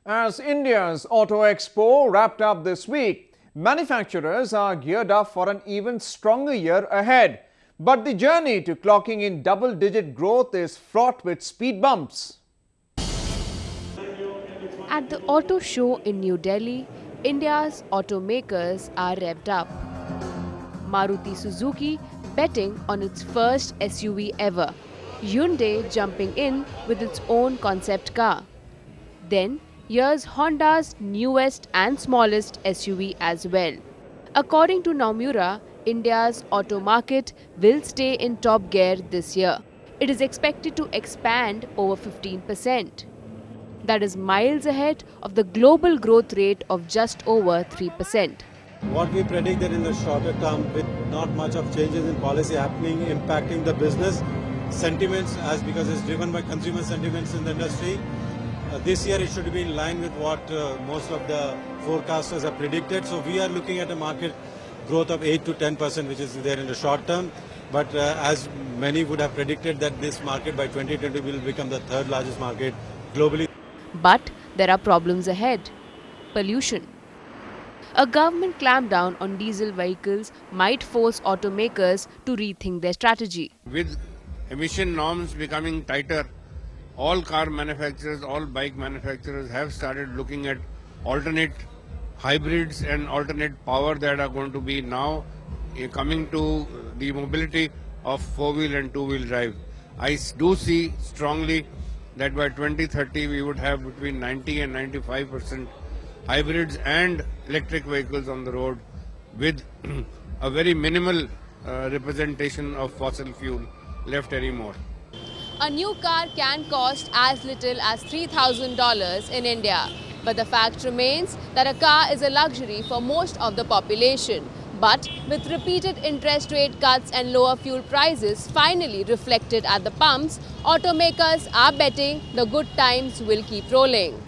As India's Auto Expo wrapped up this week, manufacturers are geared up for an even stronger year ahead. But the journey to clocking in double-digit growth is fraught with speed bumps. At the auto show in New Delhi, India's automakers are revved up. Maruti-Suzuki betting on its first SUV ever. Hyundai jumping in with its own concept car. Then, here's Honda's newest and smallest SUV as well. According to Nomura, India's auto market will stay in top gear this year. It is expected to expand over 15%. That is miles ahead of the global growth rate of just over 3%. What we predict that in the shorter term, with not much of changes in policy happening, impacting the business sentiments, as because it's driven by consumer sentiments in the industry. This year it should be in line with what most of the forecasters have predicted. So we are looking at a market growth of 8 to 10%, which is there in the short term. But as many would have predicted that this market by 2020 will become the third largest market globally. But there are problems ahead. Pollution. A government clampdown on diesel vehicles might force automakers to rethink their strategy. With emission norms becoming tighter, all car manufacturers, all bike manufacturers have started looking at alternate hybrids and alternate power that are going to be now coming to the mobility of four-wheel and two-wheel drive. I do see strongly that by 2030 we would have between 90 and 95% hybrids and electric vehicles on the road with a very minimal representation of fossil fuel left anymore. A new car can cost as little as $3,000 in India. But the fact remains that a car is a luxury for most of the population. But with repeated interest rate cuts and lower fuel prices finally reflected at the pumps, automakers are betting the good times will keep rolling.